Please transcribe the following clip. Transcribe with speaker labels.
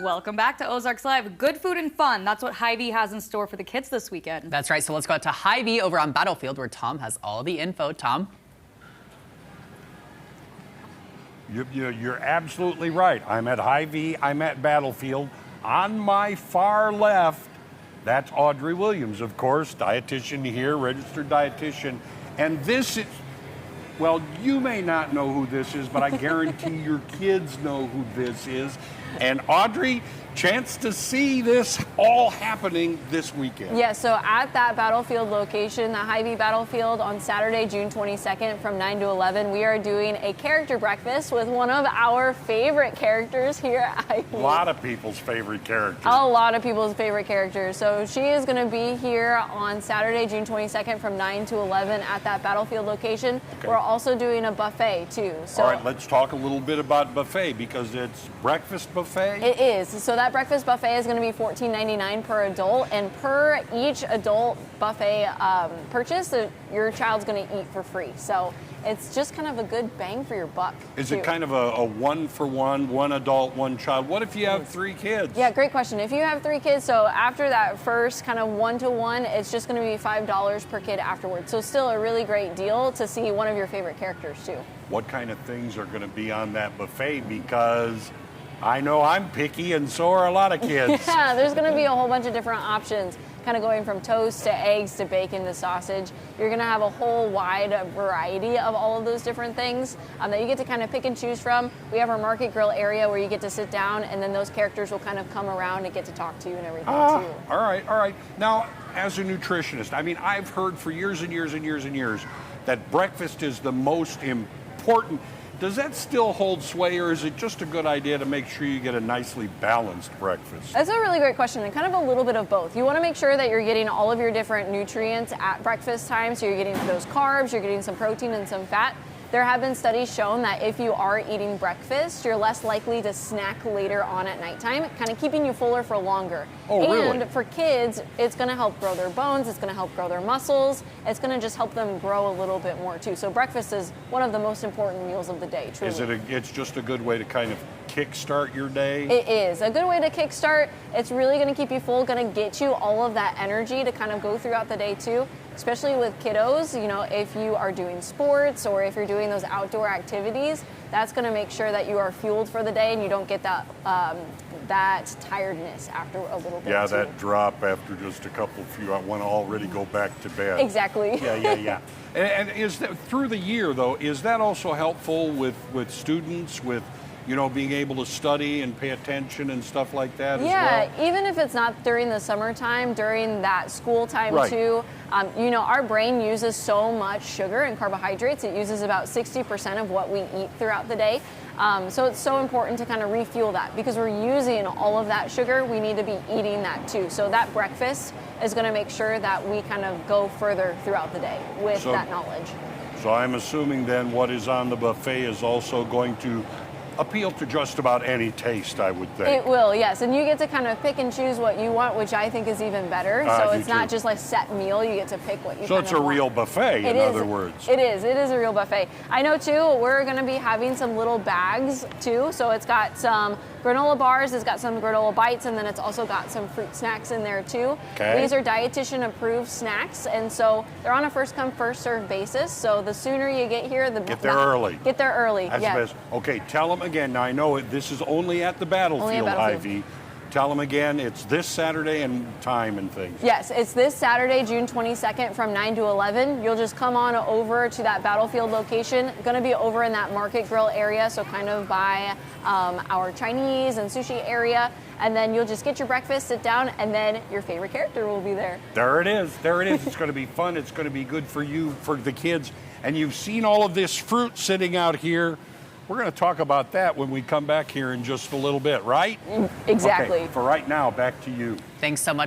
Speaker 1: Welcome back to Ozarks Live. Good food and fun. That's what Hy-Vee has in store for the kids this weekend.
Speaker 2: That's right. So let's go out to Hy-Vee over on Battlefield where Tom has all the info. Tom?
Speaker 3: You're absolutely right. I'm at Hy-Vee. I'm at Battlefield. On my far left, that's Audrey Williams, of course, dietitian here, registered dietitian. And this is, well, you may not know who this is, but I guarantee your kids know who this is. And Audrey, chance to see this all happening this weekend.
Speaker 4: Yeah, so at that Battlefield location, the Hy-Vee Battlefield, on Saturday, June 22nd from 9 to 11, we are doing a character breakfast with one of our favorite characters here at Hy-Vee.
Speaker 3: A lot of people's favorite characters.
Speaker 4: A lot of people's favorite characters. So she is going to be here on Saturday, June 22nd from 9 to 11 at that Battlefield location. Okay. We're also doing a buffet too. So,
Speaker 3: all right, let's talk a little bit about buffet because it's breakfast buffet.
Speaker 4: It is. So that breakfast buffet is going to be $14.99 per adult, and per each adult buffet purchase, your child's going to eat for free. So it's just kind of a good bang for your buck.
Speaker 3: Is it kind of a one-for-one, one adult, one child? What if you have 3 kids?
Speaker 4: Yeah, great question. If you have 3 kids, so after that first kind of one-to-one, it's just going to be $5 per kid afterwards. So still a really great deal to see one of your favorite characters too.
Speaker 3: What kind of things are going to be on that buffet? Because I know I'm picky, and so are a lot of kids.
Speaker 4: Yeah, there's going to be a whole bunch of different options, kind of going from toast to eggs to bacon to sausage. You're going to have a whole wide variety of all of those different things that you get to kind of pick and choose from. We have our market grill area where you get to sit down, and then those characters will kind of come around and get to talk to you and everything too.
Speaker 3: All right. Now, as a nutritionist, I mean, I've heard for years and years and years and years that breakfast is the most important. Does that still hold sway, or is it just a good idea to make sure you get a nicely balanced breakfast?
Speaker 4: That's a really great question, and kind of a little bit of both. You want to make sure that you're getting all of your different nutrients at breakfast time, so you're getting those carbs, you're getting some protein and some fat. There have been studies shown that if you are eating breakfast, you're less likely to snack later on at nighttime, kind of keeping you fuller for longer.
Speaker 3: Oh, really?
Speaker 4: And for kids, it's going to help grow their bones, it's going to help grow their muscles, it's going to just help them grow a little bit more too. So breakfast is one of the most important meals of the day, truly.
Speaker 3: It's just a good way to kind of kickstart your day?
Speaker 4: It is a good way to kickstart. It's really going to keep you full, going to get you all of that energy to kind of go throughout the day too. Especially with kiddos, you know, if you are doing sports or if you're doing those outdoor activities, that's going to make sure that you are fueled for the day and you don't get that that tiredness after a little bit.
Speaker 3: Yeah,
Speaker 4: too.
Speaker 3: that drop after just a few, I want to already go back to bed.
Speaker 4: Exactly.
Speaker 3: Yeah. And is that through the year though? Is that also helpful with students with? You know, being able to study and pay attention and stuff like that as well?
Speaker 4: Yeah, even if it's not during the summertime, during that school time too, you know, our brain uses so much sugar and carbohydrates. It uses about 60% of what we eat throughout the day. So it's so important to kind of refuel that because we're using all of that sugar. We need to be eating that too. So that breakfast is going to make sure that we kind of go further throughout the day with that knowledge.
Speaker 3: So I'm assuming then what is on the buffet is also going to appeal to just about any taste, I would think.
Speaker 4: It will, yes. And you get to kind of pick and choose what you want, which I think is even better. So it's not just like set meal. You get to pick what you want.
Speaker 3: So it's a real buffet, in other words.
Speaker 4: It is. It is a real buffet. I know, too, we're going to be having some little bags, too. So it's got some granola bars, it's got some granola bites, and then it's also got some fruit snacks in there, too.
Speaker 3: Okay.
Speaker 4: These are dietitian-approved snacks, and so they're on a first-come, first-served basis. So the sooner you get here, the better.
Speaker 3: Get there early.
Speaker 4: Get there early,
Speaker 3: That's the best. Okay, tell them again. Now, I know this is only at the Battlefield, Hy-Vee. Tell them again, it's this Saturday and time and things.
Speaker 4: Yes, it's this Saturday, June 22nd from 9 to 11. You'll just come on over to that Battlefield location. Going to be over in that market grill area, so kind of by our Chinese and sushi area. And then you'll just get your breakfast, sit down, and then your favorite character will be there.
Speaker 3: There it is. There it is. It's going to be fun. It's going to be good for you, for the kids. And you've seen all of this fruit sitting out here. We're going to talk about that when we come back here in just a little bit, right?
Speaker 4: Exactly.
Speaker 3: Okay, for right now, back to you.
Speaker 2: Thanks so much.